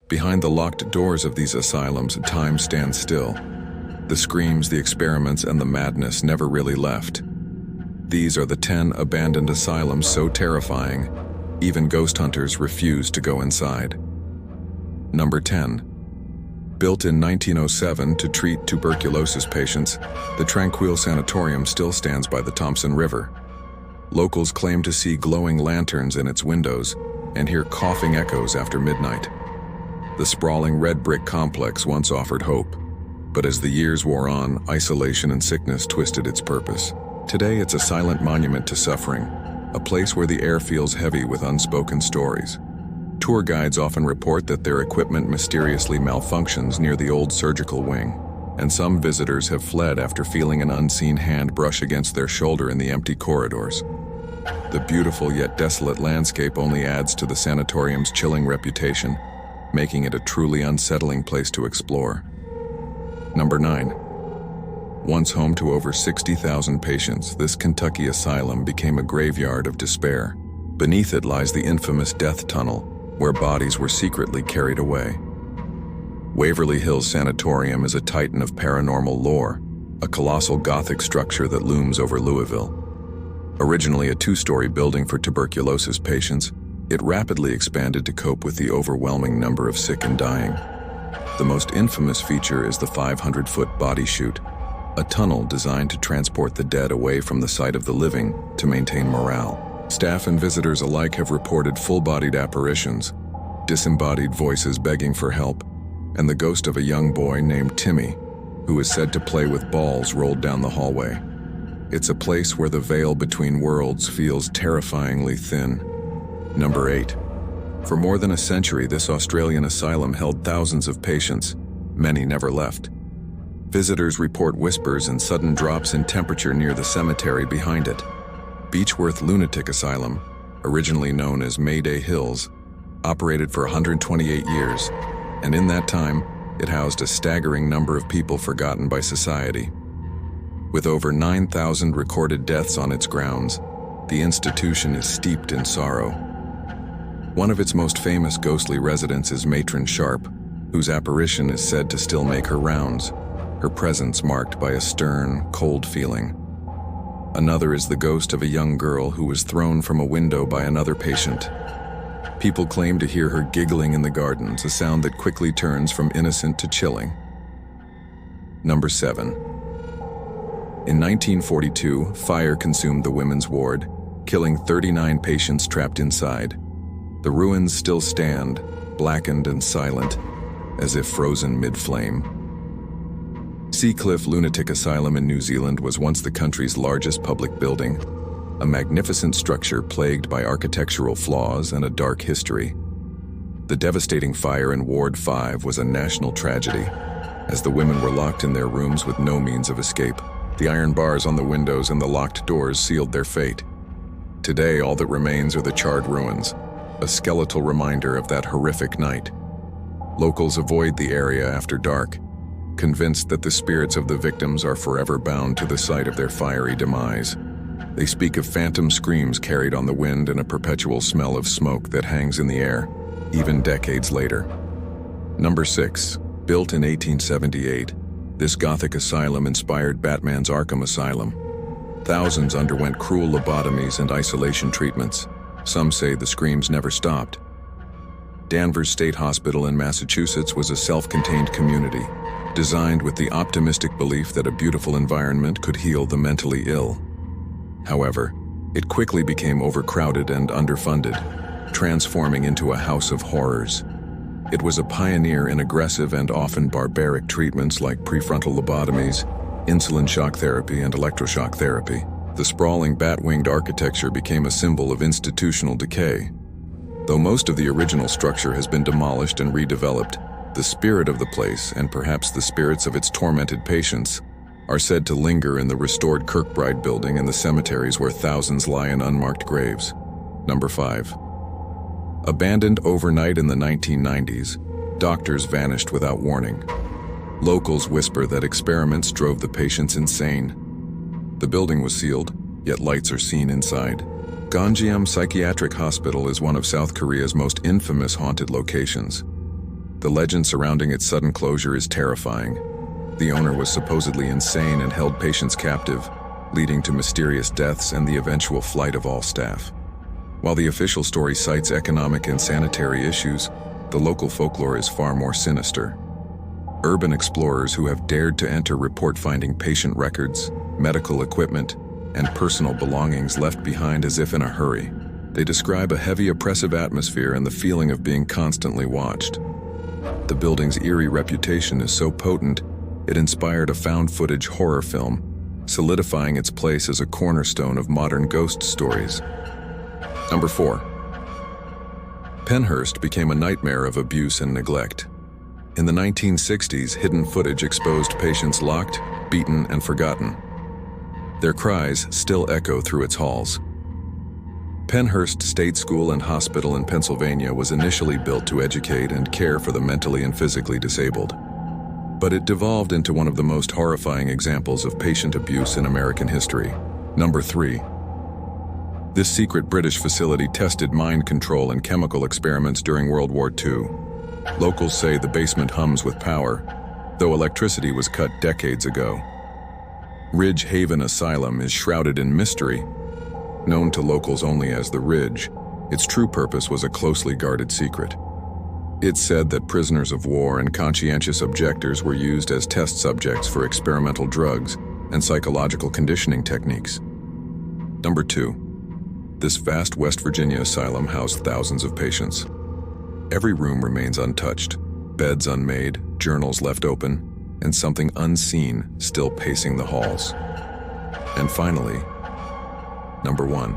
Behind the locked doors of these asylums, time stands still. The screams, the experiments, and the madness never really left. These are the 10 abandoned asylums so terrifying, even ghost hunters refuse to go inside. Number 10. Built in 1907 to treat tuberculosis patients, the Tranquil Sanatorium still stands by the Thompson River. Locals claim to see glowing lanterns in its windows and hear coughing echoes after midnight. The sprawling red brick complex once offered hope, but as the years wore on, isolation and sickness twisted its purpose. Today it's a silent monument to suffering, a place where the air feels heavy with unspoken stories. Tour guides often report that their equipment mysteriously malfunctions near the old surgical wing, and some visitors have fled after feeling an unseen hand brush against their shoulder in the empty corridors. The beautiful yet desolate landscape only adds to the sanatorium's chilling reputation, making it a truly unsettling place to explore. Number 9. Once home to over 60,000 patients, this Kentucky asylum became a graveyard of despair. Beneath it lies the infamous death tunnel, where bodies were secretly carried away. Waverly Hills Sanatorium is a titan of paranormal lore, a colossal Gothic structure that looms over Louisville. Originally a 2-story building for tuberculosis patients, it rapidly expanded to cope with the overwhelming number of sick and dying. The most infamous feature is the 500-foot body chute, a tunnel designed to transport the dead away from the sight of the living to maintain morale. Staff and visitors alike have reported full-bodied apparitions, disembodied voices begging for help, and the ghost of a young boy named Timmy, who is said to play with balls rolled down the hallway. It's a place where the veil between worlds feels terrifyingly thin. Number 8. For more than a century, this Australian asylum held thousands of patients. Many never left. Visitors report whispers and sudden drops in temperature near the cemetery behind it. Beechworth Lunatic Asylum, originally known as Mayday Hills, operated for 128 years, and in that time, it housed a staggering number of people forgotten by society. With over 9,000 recorded deaths on its grounds, the institution is steeped in sorrow. One of its most famous ghostly residents is Matron Sharp, whose apparition is said to still make her rounds, her presence marked by a stern, cold feeling. Another is the ghost of a young girl who was thrown from a window by another patient. People claim to hear her giggling in the gardens, a sound that quickly turns from innocent to chilling. Number 7. In 1942, fire consumed the women's ward, killing 39 patients trapped inside. The ruins still stand, blackened and silent, as if frozen mid-flame. Seacliff Lunatic Asylum in New Zealand was once the country's largest public building, a magnificent structure plagued by architectural flaws and a dark history. The devastating fire in Ward 5 was a national tragedy, as the women were locked in their rooms with no means of escape. The iron bars on the windows and the locked doors sealed their fate. Today, all that remains are the charred ruins, a skeletal reminder of that horrific night. Locals avoid the area after dark, convinced that the spirits of the victims are forever bound to the site of their fiery demise. They speak of phantom screams carried on the wind and a perpetual smell of smoke that hangs in the air, even decades later. Number 6. Built in 1878, this Gothic asylum inspired Batman's Arkham Asylum. Thousands underwent cruel lobotomies and isolation treatments. Some say the screams never stopped. Danvers State Hospital in Massachusetts was a self-contained community, designed with the optimistic belief that a beautiful environment could heal the mentally ill. However, it quickly became overcrowded and underfunded, transforming into a house of horrors. It was a pioneer in aggressive and often barbaric treatments like prefrontal lobotomies, insulin shock therapy, and electroshock therapy. The sprawling bat-winged architecture became a symbol of institutional decay. Though most of the original structure has been demolished and redeveloped, the spirit of the place, and perhaps the spirits of its tormented patients, are said to linger in the restored Kirkbride building and the cemeteries where thousands lie in unmarked graves. Number 5. Abandoned overnight in the 1990s, doctors vanished without warning. Locals whisper that experiments drove the patients insane. The building was sealed, yet lights are seen inside. Ganjiam Psychiatric Hospital is one of South Korea's most infamous haunted locations. The legend surrounding its sudden closure is terrifying. The owner was supposedly insane and held patients captive, leading to mysterious deaths and the eventual flight of all staff. While the official story cites economic and sanitary issues, the local folklore is far more sinister. Urban explorers who have dared to enter report finding patient records, medical equipment, and personal belongings left behind as if in a hurry. They describe a heavy, oppressive atmosphere and the feeling of being constantly watched. The building's eerie reputation is so potent, it inspired a found-footage horror film, solidifying its place as a cornerstone of modern ghost stories. Number 4. Penhurst became a nightmare of abuse and neglect. In the 1960s, hidden footage exposed patients locked, beaten, and forgotten. Their cries still echo through its halls. Penhurst State School and Hospital in Pennsylvania was initially built to educate and care for the mentally and physically disabled. But it devolved into one of the most horrifying examples of patient abuse in American history. Number 3. This secret British facility tested mind control and chemical experiments during World War II. Locals say the basement hums with power, though electricity was cut decades ago. Ridge Haven Asylum is shrouded in mystery. Known to locals only as the Ridge, its true purpose was a closely guarded secret. It's said that prisoners of war and conscientious objectors were used as test subjects for experimental drugs and psychological conditioning techniques. Number 2. This vast West Virginia asylum housed thousands of patients. Every room remains untouched, beds unmade, journals left open, and something unseen still pacing the halls. And finally, Number 1.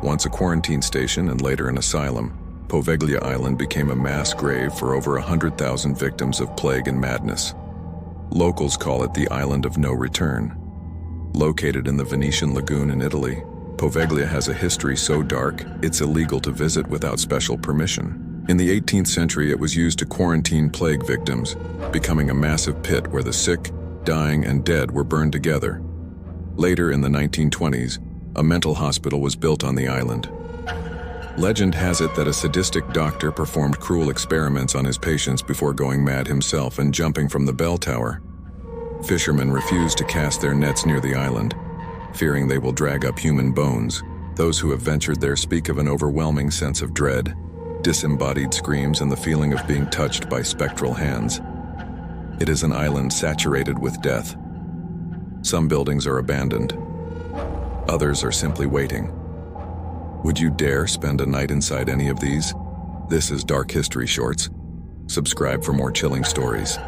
Once a quarantine station and later an asylum, Poveglia Island became a mass grave for over 100,000 victims of plague and madness. Locals call it the Island of No Return. Located in the Venetian Lagoon in Italy, Poveglia has a history so dark it's illegal to visit without special permission. In the 18th century, it was used to quarantine plague victims, becoming a massive pit where the sick, dying, and dead were burned together. Later in the 1920s, a mental hospital was built on the island. Legend has it that a sadistic doctor performed cruel experiments on his patients before going mad himself and jumping from the bell tower. Fishermen refuse to cast their nets near the island, fearing they will drag up human bones. Those who have ventured there speak of an overwhelming sense of dread, disembodied screams, and the feeling of being touched by spectral hands. It is an island saturated with death. Some buildings are abandoned. Others are simply waiting. Would you dare spend a night inside any of these? This is Dark History Shorts. Subscribe for more chilling stories.